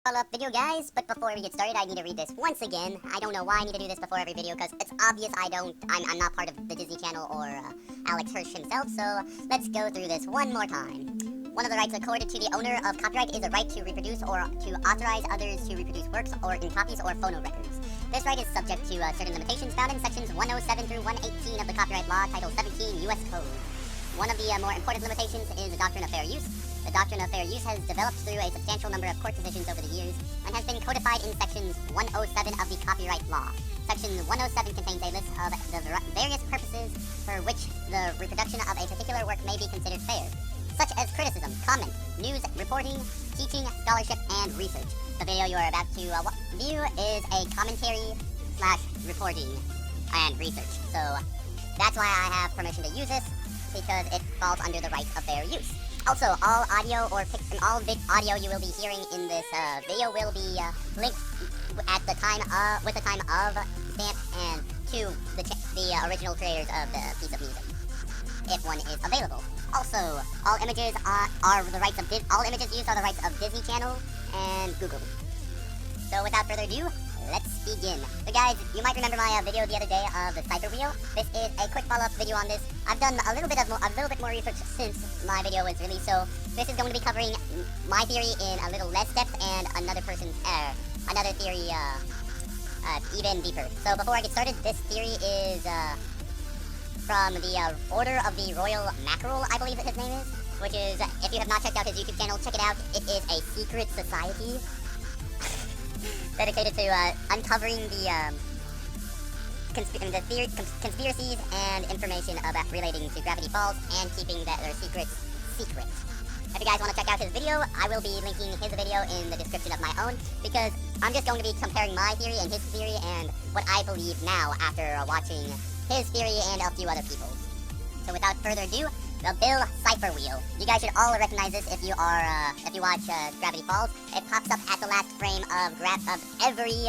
follow-up video, guys, but before we get started, I need to read this once again. I don't know why I need to do this before every video, because it's obvious I'm not part of the Disney Channel or Alex Hirsch himself, so let's go through this one more time. One of the rights accorded to the owner of copyright is a right to reproduce or to authorize others to reproduce works or in copies or phono records. This right is subject to certain limitations found in sections 107 through 118 of the Copyright Law, Title 17, U.S. Code. One of the more important limitations is the doctrine of fair use. The doctrine of fair use has developed through a substantial number of court decisions over the years and has been codified in Section 107 of the Copyright Law. Section 107 contains a list of the various purposes for which the reproduction of a particular work may be considered fair, such as criticism, comment, news, reporting, teaching, scholarship, and research. The video you are about to view is a commentary / reporting and research. So that's why I have permission to use this, because it falls under the right of fair use. Also, all audio or audio you will be hearing in this video will be linked at the time with the time of stamp and to the original creators of the piece of music, if one is available. Also, all images are the rights of all images used are the rights of Disney Channel and Google. So without further ado, let's begin. So guys, you might remember my video the other day of the Cipher wheel. This is a quick follow-up video on this. I've done a little bit more research since my video was released, so this is going to be covering my theory in a little less depth and another person's another theory even deeper. So before I get started, this theory is from the Order of the Royal Mackerel, I believe that his name is, which is, if you have not checked out his YouTube channel, check it out. It is a secret society dedicated to uncovering the conspiracies and information about relating to Gravity Falls and keeping their secrets secret. If you guys want to check out his video, I will be linking his video in the description of my own, because I'm just going to be comparing my theory and his theory and what I believe now after watching his theory and a few other people's. So without further ado, the Bill Cipher wheel. You guys should all recognize this if you watch Gravity Falls. It pops up at the last frame of every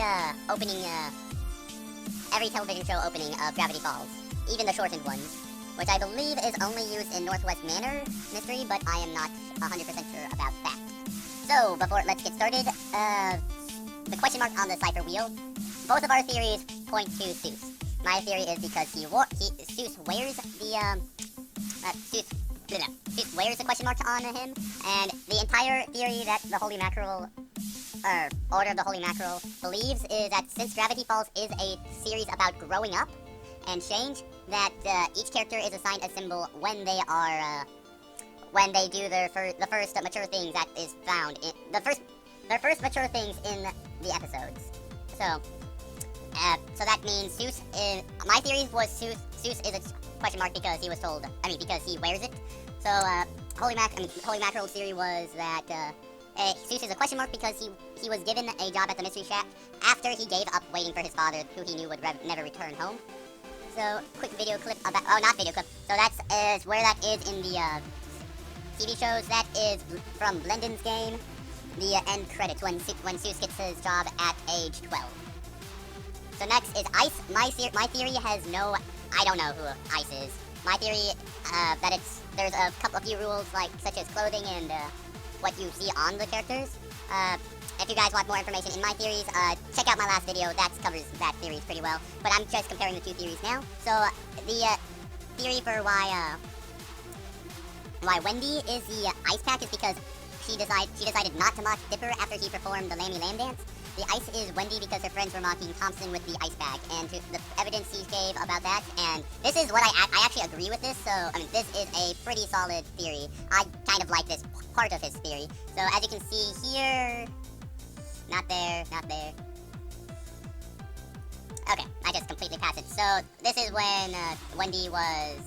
every television show opening of Gravity Falls, even the shortened ones, which I believe is only used in Northwest Manor Mystery, but I am not 100% sure about that. So let's get started. The question mark on the Cipher wheel. Both of our theories point to Seuss. My theory is because Seuss wears the Seuss wears the question mark on him, and the entire theory that the Holy Mackerel, Order of the Holy Mackerel, believes is that since Gravity Falls is a series about growing up and change, that each character is assigned a symbol when they are when they do the first mature things that is found in their first mature things in the episodes. So that means Seuss is, my theory was Seuss is a question mark because he was told, because he wears it. So, Holy Mackerel's theory was that, Seuss is a question mark because he was given a job at the Mystery Shack after he gave up waiting for his father, who he knew would never return home. So, quick video clip about, not video clip, so that's where that is in the, TV shows. That is from Blendon's Game, the end credits, when Seuss gets his job at age 12. So next is Ice. My theory has no, I don't know who Ice is. My theory, that there's a few rules, such as clothing and what you see on the characters. If you guys want more information in my theories, check out my last video. That covers that theories pretty well. But I'm just comparing the two theories now. So the theory for why Wendy is the ice pack is because she decided not to mock Dipper after he performed the Lammy Lamb dance. The ice is Wendy because her friends were mocking Thompson with the ice bag, and the evidence he gave about that, and this is what I actually agree with this, so, this is a pretty solid theory. I kind of like this part of his theory. So, as you can see here, not there. Okay, I just completely passed it. So, this is when, Wendy was,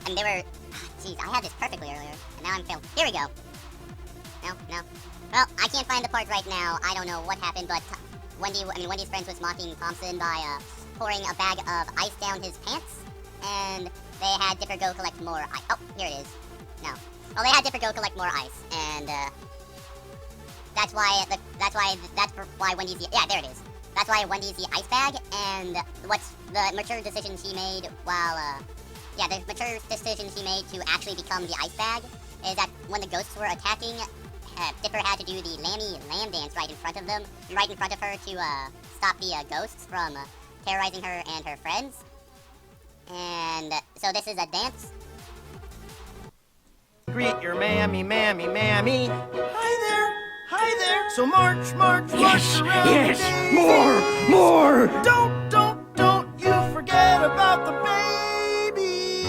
they were, jeez, I had this perfectly earlier, and now I'm failing. Here we go. No. Well, I can't find the part right now. I don't know what happened, but Wendy's friends was mocking Thompson by pouring a bag of ice down his pants, and they had Dipper go collect more ice. Oh, here it is. No. Well, they had Dipper go collect more ice, and that's why Wendy's the, yeah, there it is. That's why Wendy's the ice bag, and what's the mature decision she made while the mature decision she made to actually become the ice bag is that when the ghosts were attacking Dipper had to do the lamb dance right in front of them, right in front of her to stop the ghosts from terrorizing her and her friends. And so this is a dance. Greet your mammy, mammy, mammy. Hi there. So march, march, march around. Yes, the more. Don't you forget about the baby.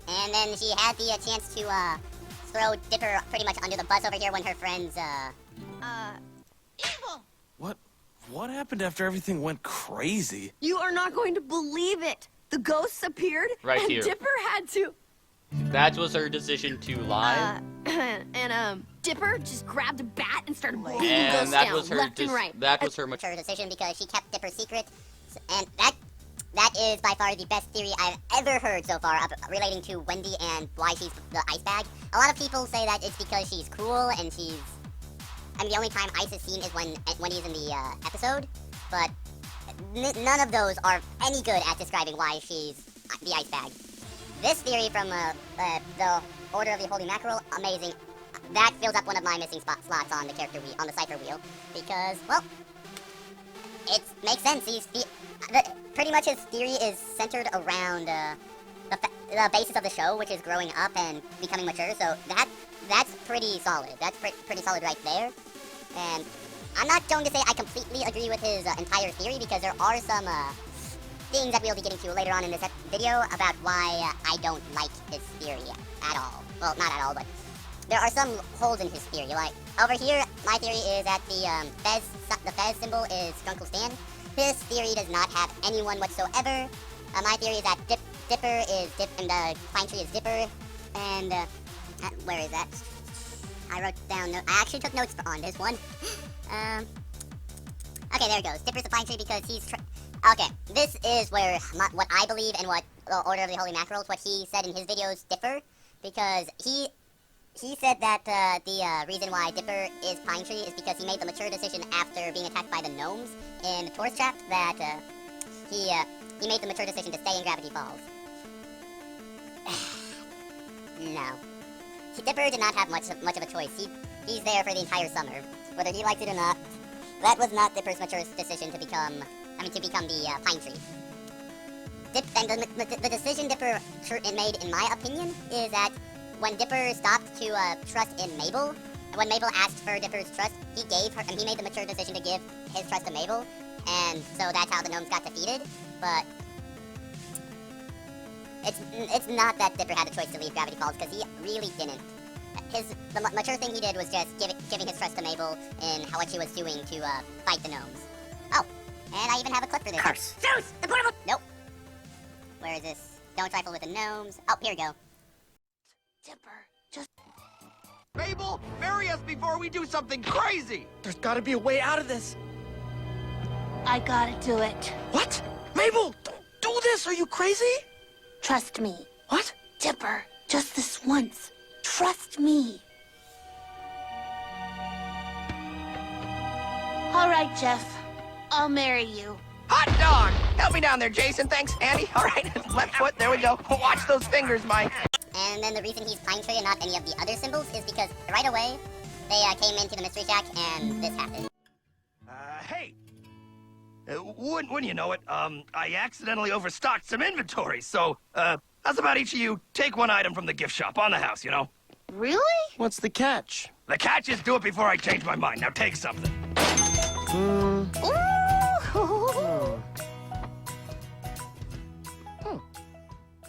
And then she had the chance to throw Dipper pretty much under the bus over here when her friends Evil! What happened after everything went crazy? You are not going to believe it. The ghosts appeared, Right and here. Dipper had to. That was her decision to lie. Dipper just grabbed a bat and started beating And ghosts that down was her left and right. that was her mature decision because she kept Dipper's secret, and that is by far the best theory I've ever heard so far relating to Wendy and why she's the ice bag. A lot of people say that it's because she's cool and she's. I mean, the only time Ice is seen is when he's in the episode, but none of those are any good at describing why she's the ice bag. This theory from the Order of the Holy Mackerel, amazing. That fills up one of my missing slots on the character wheel, on the Cipher wheel, because, well, it makes sense. Pretty much his theory is centered around the basis of the show, which is growing up and becoming mature. So that's pretty solid. That's pretty solid right there. And I'm not going to say I completely agree with his entire theory because there are some things that we'll be getting to later on in this video about why I don't like his theory at all. Well, not at all, but there are some holes in his theory. Like over here, my theory is that the Fez symbol is Grunkle Stan. His theory does not have anyone whatsoever. My theory is that Dipper is Dip and the pine tree is Dipper. And where is that? I wrote down. I actually took notes on this one. Okay, there it goes. Dipper's the pine tree because he's. Okay, this is where what I believe and what the Order of the Holy Mackerels, what he said in his videos, differ, because he said that the reason why Dipper is pine tree is because he made the mature decision after being attacked by the gnomes in the tourist trap that he made the mature decision to stay in Gravity Falls. No. Dipper did not have much of a choice. He's there for the entire summer, whether he likes it or not. That was not Dipper's mature decision to become the pine tree. And the decision Dipper made, in my opinion, is that when Dipper stopped to trust in Mabel, and when Mabel asked for Dipper's trust, he made the mature decision to give his trust to Mabel, and so that's how the gnomes got defeated. But it's not that Dipper had a choice to leave Gravity Falls, because he really didn't. The mature thing he did was just giving his trust to Mabel in what she was doing to fight the gnomes. Oh, and I even have a clip for this. Curse. Zeus! The portable! Nope. Where is this? Don't trifle with the gnomes. Oh, here we go. Dipper, just... Mabel, marry us before we do something crazy. There's gotta be a way out of this. I gotta do it. What? Mabel, don't do this. Are you crazy? Trust me. What? Dipper, just this once. Trust me. All right, Jeff. I'll marry you. Hot dog! Help me down there, Jason. Thanks, Andy. All right, left foot. There we go. Watch those fingers, Mike. And then the reason he's pine tree and not any of the other symbols is because right away they came into the mystery shack and this happened. Hey. Wouldn't you know it, I accidentally overstocked some inventory, so, how's about each of you take one item from the gift shop on the house, you know? Really? What's the catch? The catch is do it before I change my mind. Now take something. Ooh.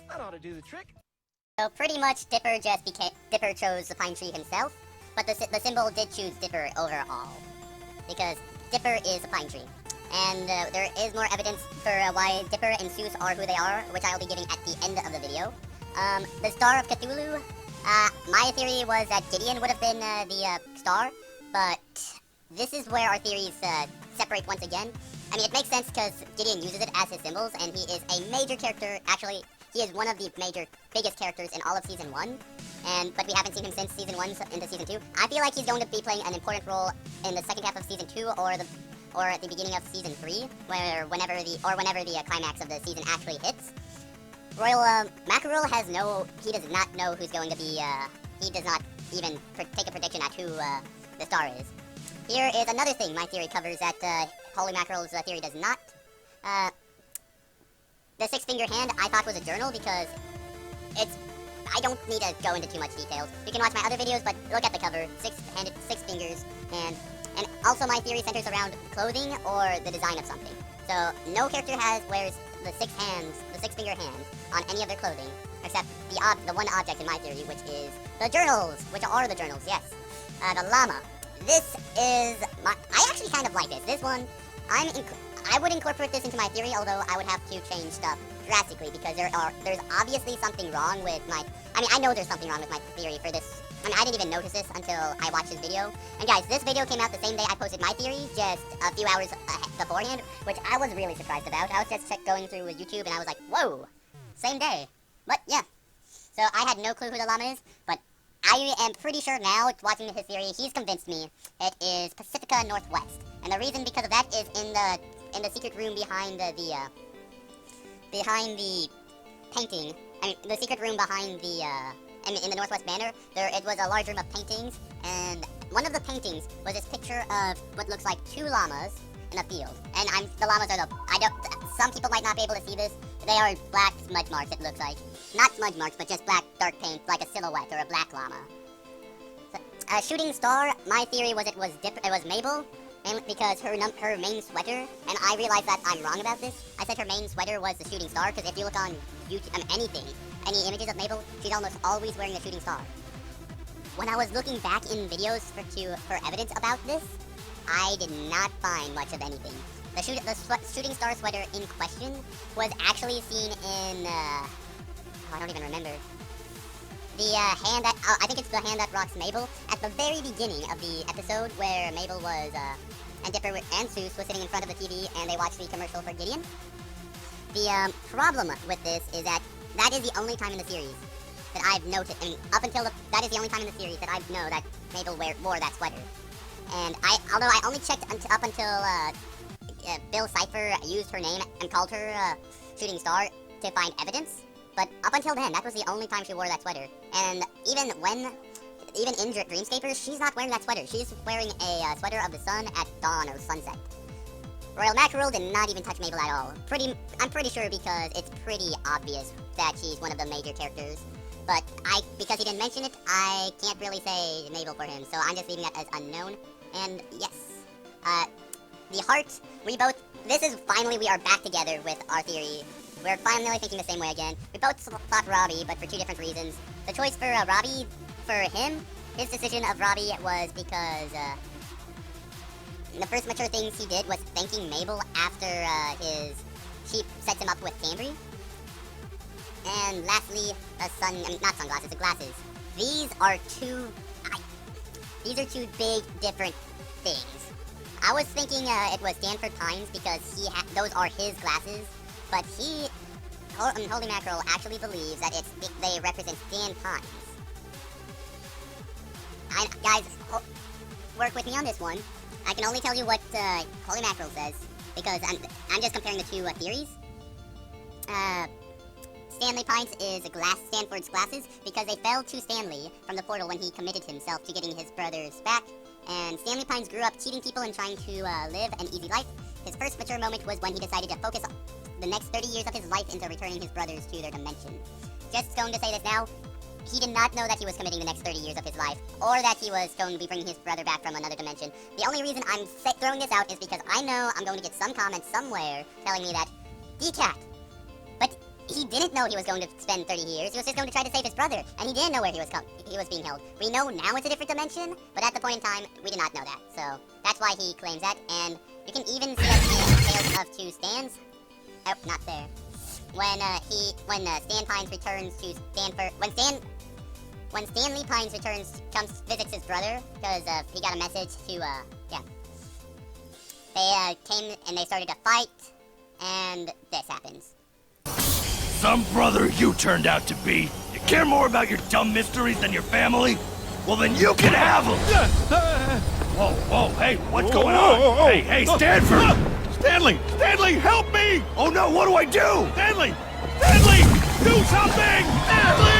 That ought to do the trick. So pretty much Dipper chose the pine tree himself, but the symbol did choose Dipper overall, because Dipper is a pine tree. And there is more evidence for why Dipper and Zeus are who they are, which I'll be giving at the end of the video. The Star of Cthulhu, my theory was that Gideon would have been the star, but this is where our theories separate once again. I mean, it makes sense because Gideon uses it as his symbols, and he is a major character. Actually, he is one of the biggest characters in all of Season 1, but we haven't seen him since Season 1 into Season 2. I feel like he's going to be playing an important role in the second half of Season 2 or at the beginning of Season 3, whenever the climax of the season actually hits. Royal Mackerel he does not know who's going to be he does not even take a prediction at who the star is. Here is another thing my theory covers that Holy Mackerel's theory does not. The six-finger hand I thought was a journal because I don't need to go into too much details. You can watch my other videos, but look at the cover. Six-handed, six fingers, and also my theory centers around clothing or the design of something. So no character wears the six-finger hand on any of their clothing, except the one object in my theory, which is the journals, which are the journals. Yes, the llama. This is I actually kind of like this. This one, I would incorporate this into my theory, although I would have to change stuff drastically because there's obviously something wrong with I know there's something wrong with my theory for this. I didn't even notice this until I watched this video. And guys, this video came out the same day I posted my theory, just a few hours beforehand, which I was really surprised about. I was just going through with YouTube and I was like, whoa, same day. But yeah, so I had no clue who the llama is, but I am pretty sure now, watching his theory, he's convinced me it is Pacifica Northwest. And the reason because of that is in the secret room behind the painting. The secret room behind in the Northwest Manor, it was a large room of paintings, and one of the paintings was this picture of what looks like two llamas in a field. And the llamas are some people might not be able to see this. They are black smudge marks, it looks like. Not smudge marks, but just black dark paint, like a silhouette or a black llama. So, shooting star, my theory was it was Mabel, mainly because her main sweater, and I realized that I'm wrong about this. I said her main sweater was the shooting star, because if you look on YouTube, any images of Mabel, she's almost always wearing a shooting star. When I was looking back in videos for evidence about this, I did not find much of anything. The shooting star sweater in question was actually seen in, I don't even remember. The hand that, I think it's the hand that rocks Mabel, at the very beginning of the episode where Mabel was, and Dipper and Seuss was sitting in front of the TV and they watched the commercial for Gideon. The problem with this is that is the only time in the series that I've noticed, that is the only time in the series that I know that Mabel wore that sweater. And although I only checked up until Bill Cipher used her name and called her Shooting Star to find evidence, but up until then, that was the only time she wore that sweater. And even in Dreamscapers, she's not wearing that sweater. She's wearing a sweater of the sun at dawn or sunset. Royal Mackerel did not even touch Mabel at all. I'm pretty sure because it's pretty obvious that she's one of the major characters. But because he didn't mention it, I can't really say Mabel for him, so I'm just leaving that as unknown. And yes, the heart, we are back together with our theory. We're finally thinking the same way again. We both thought Robbie, but for two different reasons. The choice for Robbie, for him, his decision of Robbie was because the first mature things he did was thanking Mabel after she sets him up with Cambry. And lastly, the glasses. These are two big different things. I was thinking it was Stanford Pines because those are his glasses, but Holy Mackerel actually believes that they represent Stan Pines. Guys, work with me on this one. I can only tell you what Holy Mackerel says because I'm just comparing the two theories. Stanley Pines is Stanford's glasses because they fell to Stanley from the portal when he committed himself to getting his brothers back. And Stanley Pines grew up cheating people and trying to live an easy life. His first mature moment was when he decided to focus the next 30 years of his life into returning his brothers to their dimension. Just going to say this now, he did not know that he was committing the next 30 years of his life, or that he was going to be bringing his brother back from another dimension. The only reason I'm throwing this out is because I know I'm going to get some comment somewhere telling me that Dcat. But he didn't know he was going to spend 30 years. He was just going to try to save his brother, and he didn't know where he was being held. We know now it's a different dimension, but at the point in time, we did not know that. So that's why he claims that, and you can even see that in Tales of Two Stans. Oh, not there. When Stan Pines returns to Stanford, when Stanley Pines visits his brother, because he got a message to, They came and they started to fight, and this happens. Some brother you turned out to be. You care more about your dumb mysteries than your family? Well, then you can have them! Whoa, hey, what's going on? Hey, Stanford! Stanley, help me! Oh no, what do I do? Stanley, do something! Stanley!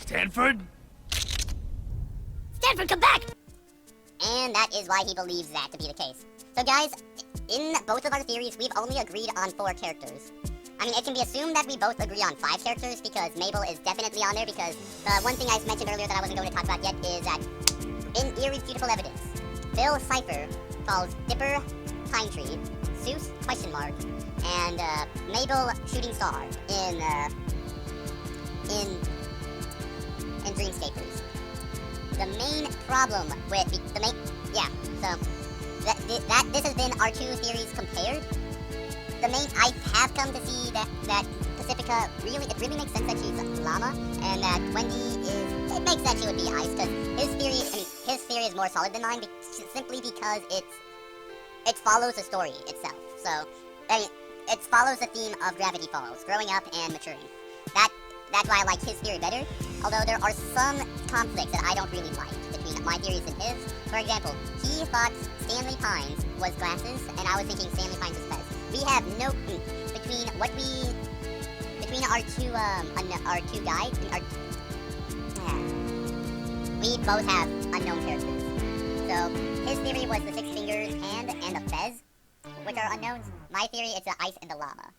Stanford? Stanford, come back! And that is why he believes that to be the case. So guys, in both of our theories, we've only agreed on 4 characters. I mean, it can be assumed that we both agree on 5 characters because Mabel is definitely on there because one thing I mentioned earlier that I wasn't going to talk about yet is that in Irrefutable Evidence, Bill Cipher calls Dipper Pine Tree, Seuss question mark, and Mabel Shooting Star in Dreamscapers. The main problem with so this has been our 2 theories compared. I have come to see that Pacifica really makes sense that she's Llama, and that Wendy it makes sense she would be Ice, because his theory is more solid than mine, simply because it follows the story itself. So, it follows the theme of Gravity Falls, growing up and maturing. That's why I like his theory better, although there are some conflicts that I don't really like between my theories and his. For example, he thought Stanley Pines was glasses, and I was thinking Stanley Pines was Fez. We have no between our two guides. We both have unknown characters. So his theory was the 6 fingers hand and the Fez, which are unknowns. My theory is the ice and the llama.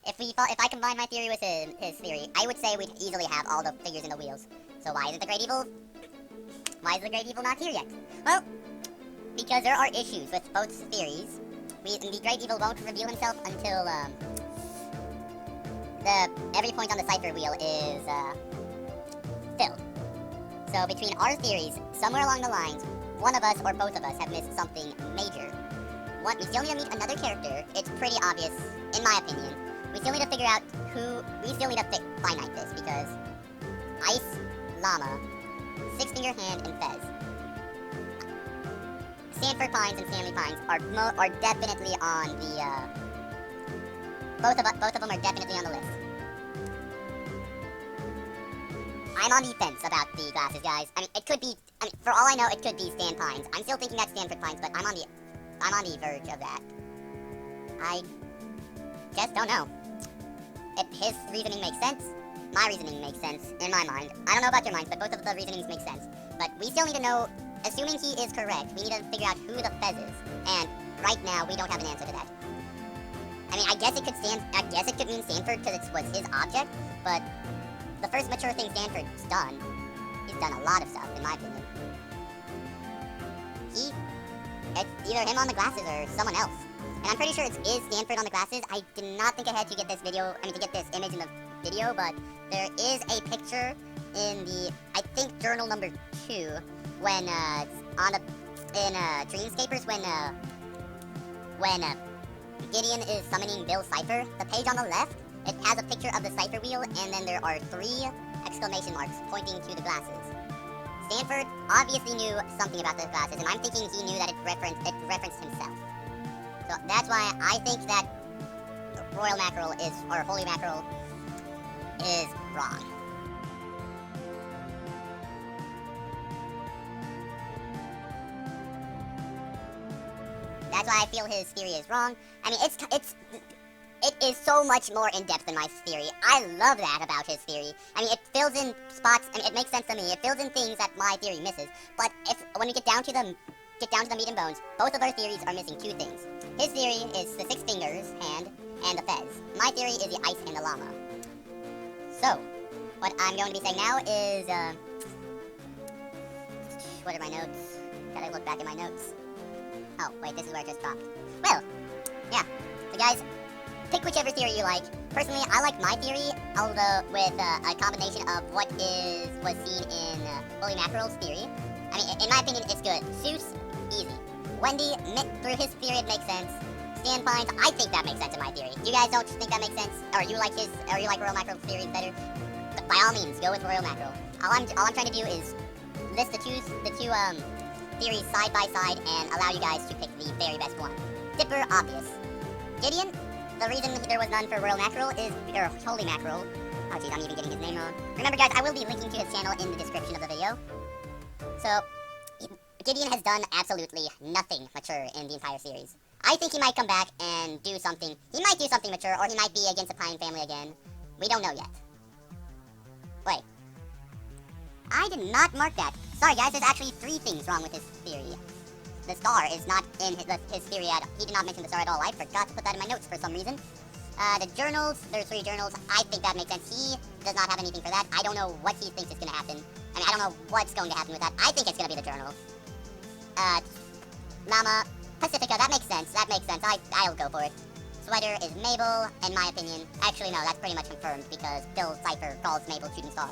If I combine my theory with his theory, I would say we'd easily have all the figures in the wheels. So why isn't the Great Evil? Why is the Great Evil not here yet? Well, because there are issues with both theories. The Great Evil won't reveal himself until every point on the Cipher wheel is filled. So between our theories, somewhere along the lines, one of us or both of us have missed something major. We still need to meet another character. It's pretty obvious, in my opinion. We still need to figure out we still need to finite this, because Ice, Llama, 6 Finger Hand, and Fez. Stanford Pines and Stanley Pines are definitely on the, both of them are definitely on the list. I'm on the fence about the glasses, guys. For all I know, it could be Stan Pines. I'm still thinking that's Stanford Pines, but I'm on the verge of that. I just don't know. If his reasoning makes sense, my reasoning makes sense in my mind. I don't know about your minds, but both of the reasonings make sense. But we still need to know, assuming he is correct, we need to figure out who the Fez is. And right now, we don't have an answer to that. I guess it could mean Stanford because it was his object, but the first mature thing Stanford's done, he's done a lot of stuff, in my opinion. It's either him on the glasses or someone else. And I'm pretty sure it is Stanford on the glasses. I did not think ahead to get this image in the video, but there is a picture in the, I think, journal number 2, when, in Dreamscapers, when Gideon is summoning Bill Cipher, the page on the left, it has a picture of the Cipher wheel, and then there are 3 exclamation marks pointing to the glasses. Stanford obviously knew something about the glasses, and I'm thinking he knew that it referenced himself. So that's why I think that Royal Mackerel or Holy Mackerel is wrong. That's why I feel his theory is wrong. It is so much more in-depth than my theory. I love that about his theory. It fills in spots, it makes sense to me. It fills in things that my theory misses. But when we get down to the meat and bones, both of our theories are missing 2 things. His theory is the 6 fingers, hand, and the Fez. My theory is the ice and the llama. So, what I'm going to be saying now is, what are my notes? Gotta look back at my notes. Oh, wait, this is where I just stopped. Well, yeah. So guys, pick whichever theory you like. Personally, I like my theory, although with a combination of what was seen in Holy Mackerel's theory. In my opinion, it's good. Seuss, easy. Wendy, through his theory, it makes sense. Stan Pines, I think that makes sense in my theory. You guys don't think that makes sense? Or you like Royal Mackerel's theory better? But by all means, go with Royal Mackerel. All I'm trying to do is list the two theories side by side and allow you guys to pick the very best one. Dipper, obvious. Gideon, the reason there was none for Royal Mackerel or Holy Mackerel. Oh geez, I'm even getting his name wrong. Remember guys, I will be linking to his channel in the description of the video. So, Gideon has done absolutely nothing mature in the entire series. I think he might come back and do something. He might do something mature, or he might be against the Pine family again. We don't know yet. Wait. I did not mark that. Sorry guys, there's actually 3 things wrong with his theory. The star is not in his theory at all. He did not mention the star at all. I forgot to put that in my notes for some reason. The journals, there's 3 journals. I think that makes sense. He does not have anything for that. I don't know what he thinks is going to happen. I mean, I don't know what's going to happen with that. I think it's going to be the journal. Mama, Pacifica, that makes sense. That makes sense. I'll go for it. Sweater is Mabel, in my opinion. Actually, no, that's pretty much confirmed because Bill Cipher calls Mabel Shooting Star.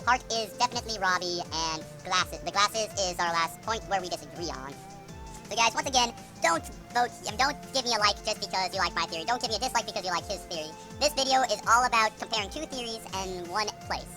Heart is definitely Robbie, and glasses. The glasses is our last point where we disagree on. So guys, once again, don't give me a like just because you like my theory. Don't give me a dislike because you like his theory. This video is all about comparing 2 theories in one place.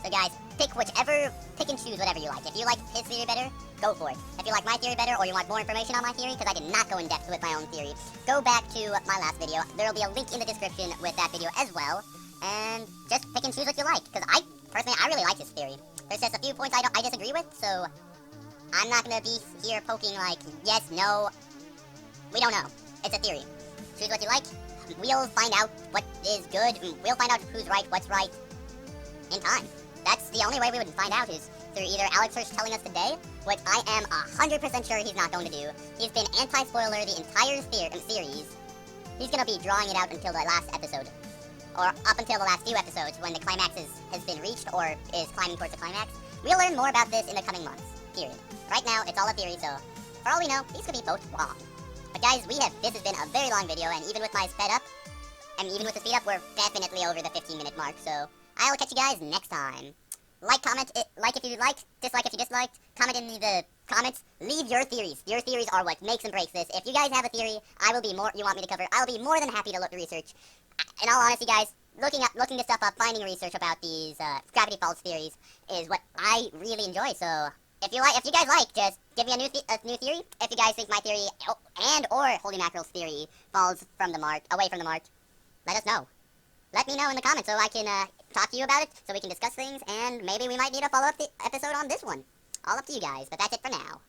So guys, pick and choose whatever you like. If you like his theory better, go for it. If you like my theory better or you want more information on my theory, because I did not go in depth with my own theory, go back to my last video. There will be a link in the description with that video as well. And just pick and choose what you like, because personally, I really like his theory. There's just a few points I disagree with, so I'm not gonna be here poking like, yes, no. We don't know. It's a theory. Choose what you like. We'll find out what is good. We'll find out who's right, what's right, in time. That's the only way we would find out is through either Alex Hirsch telling us today, which I am 100% sure he's not going to do. He's been anti-spoiler the entire series. He's gonna be drawing it out until the last episode. Or up until the last few episodes when the climax has been reached or is climbing towards the climax. We'll learn more about this in the coming months, period. Right now, it's all a theory, so for all we know, these could be both wrong. But guys, this has been a very long video, and even with my speed up, we're definitely over the 15-minute mark, so I will catch you guys next time. Comment if you like, dislike if you disliked, comment in the comments, leave your theories. Your theories are what makes and breaks this. If you guys have a theory you want me to cover, I'll be more than happy to research. In all honesty, guys, looking this stuff up, finding research about these gravity falls theories is what I really enjoy. So if you guys like, just give me a new theory. If you guys think my theory or Holy Mackerel's theory falls away from the mark, let us know. Let me know in the comments so I can talk to you about it, so we can discuss things, and maybe we might need a follow-up episode on this one. All up to you guys, but that's it for now.